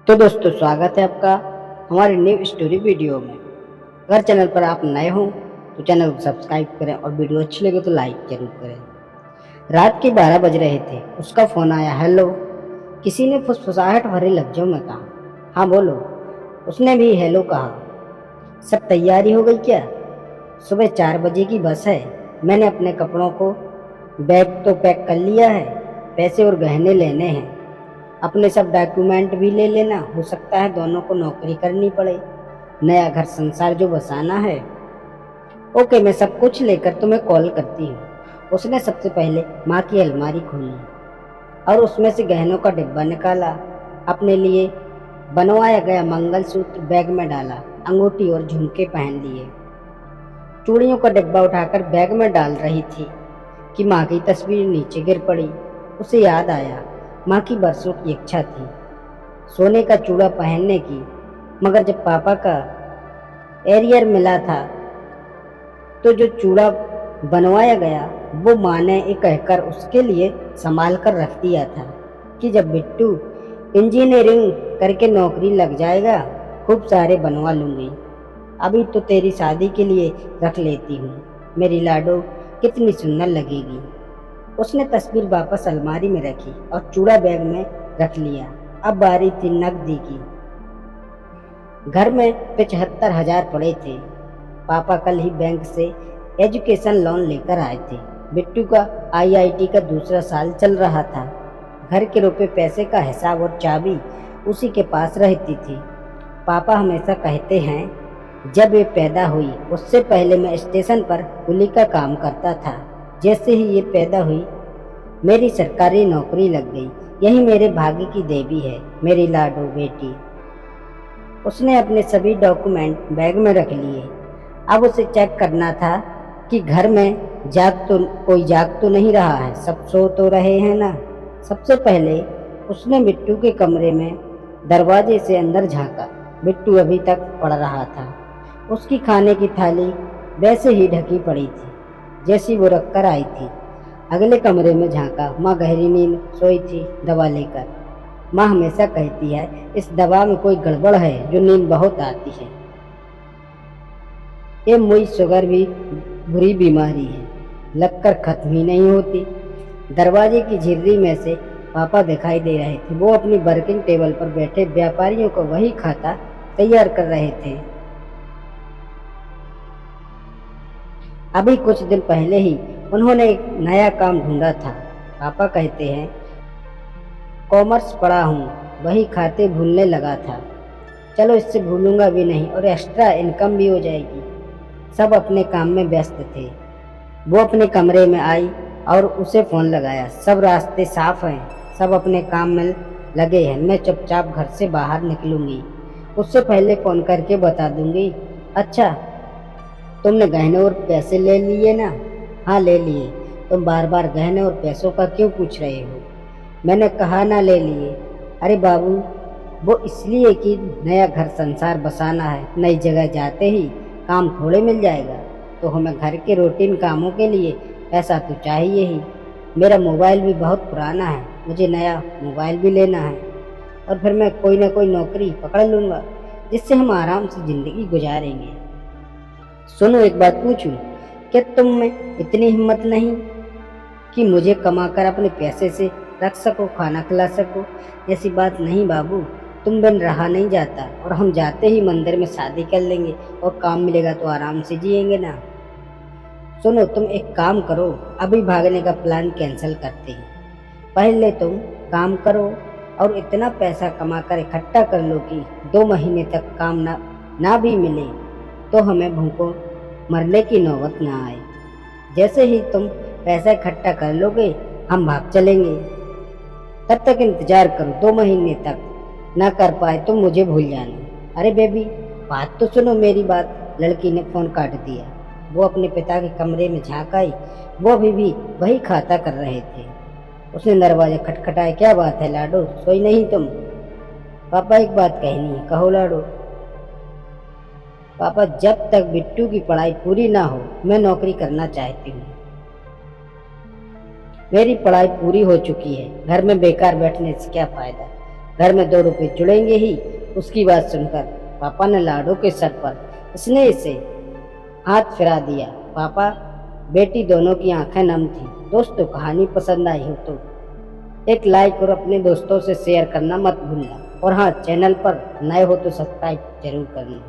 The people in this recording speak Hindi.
तो दोस्तों स्वागत है आपका हमारे न्यू स्टोरी वीडियो में। अगर चैनल पर आप नए हो तो चैनल को सब्सक्राइब करें और वीडियो अच्छी लगे तो लाइक जरूर करें। रात के 12 बज रहे थे, उसका फ़ोन आया। हेलो, किसी ने फुसफुसाहट भरे लफ्जों में कहा। हाँ बोलो, उसने भी हेलो कहा। सब तैयारी हो गई क्या? सुबह 4 बजे की बस है। मैंने अपने कपड़ों को बैग तो पैक कर लिया है, पैसे और गहने लेने हैं। अपने सब डॉक्यूमेंट भी ले लेना, हो सकता है दोनों को नौकरी करनी पड़े। नया घर संसार जो बसाना है। ओके, मैं सब कुछ लेकर तुम्हें कॉल करती हूँ। उसने सबसे पहले माँ की अलमारी खोली और उसमें से गहनों का डिब्बा निकाला। अपने लिए बनवाया गया मंगलसूत्र बैग में डाला, अंगूठी और झुमके पहन लिए। चूड़ियों का डिब्बा उठाकर बैग में डाल रही थी कि माँ की तस्वीर नीचे गिर पड़ी। उसे याद आया, माँ की बरसों की इच्छा थी सोने का चूड़ा पहनने की, मगर जब पापा का एरियर मिला था तो जो चूड़ा बनवाया गया वो माँ ने ये कहकर उसके लिए संभाल कर रख दिया था कि जब बिट्टू इंजीनियरिंग करके नौकरी लग जाएगा खूब सारे बनवा लूँगी। अभी तो तेरी शादी के लिए रख लेती हूँ, मेरी लाडो कितनी सुंदर लगेगी। उसने तस्वीर वापस अलमारी में रखी और चूड़ा बैग में रख लिया। अब बारी थी नकदी की। घर में 75,000 पड़े थे। पापा कल ही बैंक से एजुकेशन लोन लेकर आए थे। बिट्टू का आईआईटी का दूसरा साल चल रहा था। घर के रुपए पैसे का हिसाब और चाबी उसी के पास रहती थी। पापा हमेशा कहते हैं, जब ये पैदा हुई उससे पहले मैं स्टेशन पर कुली का काम करता था। जैसे ही ये पैदा हुई मेरी सरकारी नौकरी लग गई। यही मेरे भाग्य की देवी है, मेरी लाडो बेटी। उसने अपने सभी डॉक्यूमेंट बैग में रख लिए। अब उसे चेक करना था कि घर में कोई जाग तो नहीं रहा है, सब सो तो रहे हैं ना। सबसे पहले उसने बिट्टू के कमरे में दरवाजे से अंदर झांका। बिट्टू अभी तक पड़ रहा था। उसकी खाने की थाली वैसे ही ढकी पड़ी थी जैसी वो रखकर आई थी। अगले कमरे में झांका, माँ गहरी नींद सोई थी दवा लेकर। माँ हमेशा कहती है इस दवा में कोई गड़बड़ है जो नींद बहुत आती है। ये मुझ शुगर भी बुरी बीमारी है, लगकर खत्म ही नहीं होती। दरवाजे की झिर्री में से पापा दिखाई दे रहे थे। वो अपनी वर्किंग टेबल पर बैठे व्यापारियों को वही खाता तैयार कर रहे थे। अभी कुछ दिन पहले ही उन्होंने एक नया काम ढूंढा था। पापा कहते हैं कॉमर्स पढ़ा हूँ, वही खाते भूलने लगा था। चलो इससे भूलूंगा भी नहीं और एक्स्ट्रा इनकम भी हो जाएगी। सब अपने काम में व्यस्त थे। वो अपने कमरे में आई और उसे फ़ोन लगाया। सब रास्ते साफ हैं, सब अपने काम में लगे हैं। मैं चुपचाप घर से बाहर निकलूंगी, उससे पहले फ़ोन करके बता दूंगी। अच्छा, तुमने गहने और पैसे ले लिए ना? हाँ ले लिए। तुम बार बार गहने और पैसों का क्यों पूछ रहे हो? मैंने कहा ना ले लिए। अरे बाबू, वो इसलिए कि नया घर संसार बसाना है। नई जगह जाते ही काम थोड़े मिल जाएगा, तो हमें घर के रूटीन कामों के लिए पैसा तो चाहिए ही। मेरा मोबाइल भी बहुत पुराना है, मुझे नया मोबाइल भी लेना है। और फिर मैं कोई ना कोई नौकरी पकड़ लूँगा जिससे हम आराम से ज़िंदगी गुजारेंगे। सुनो, एक बात पूछूं, क्या तुम में इतनी हिम्मत नहीं कि मुझे कमाकर अपने पैसे से रख सको, खाना खिला सको? ऐसी बात नहीं बाबू, तुम बिन रहा नहीं जाता और हम जाते ही मंदिर में शादी कर लेंगे और काम मिलेगा तो आराम से जिएंगे ना। सुनो, तुम एक काम करो, अभी भागने का प्लान कैंसिल करते हैं। पहले तुम काम करो और इतना पैसा कमा कर इकट्ठा कर लो कि 2 महीने तक काम ना भी मिले तो हमें भूखों मरने की नौबत ना आए। जैसे ही तुम पैसा इकट्ठा कर लोगे हम भाग चलेंगे। तब तक इंतजार करो, 2 महीने तक ना कर पाए तो मुझे भूल जाना। अरे बेबी, बात तो सुनो मेरी बात। लड़की ने फ़ोन काट दिया। वो अपने पिता के कमरे में झांक आई। वो अभी भी वही खाता कर रहे थे। उसने दरवाजा खटखटाया। क्या बात है लाडो, सोई नहीं तुम? पापा एक बात कहनी है। कहो लाडो। पापा, जब तक बिट्टू की पढ़ाई पूरी ना हो मैं नौकरी करना चाहती हूँ। मेरी पढ़ाई पूरी हो चुकी है, घर में बेकार बैठने से क्या फ़ायदा। घर में 2 रुपए जुड़ेंगे ही। उसकी बात सुनकर पापा ने लाडो के सर पर स्नेह से हाथ फिरा दिया। पापा बेटी दोनों की आंखें नम थी। दोस्तों, कहानी पसंद आई हो तो एक लाइक और अपने दोस्तों से शेयर करना मत भूलना। और हाँ, चैनल पर नए हो तो सब्सक्राइब जरूर करना।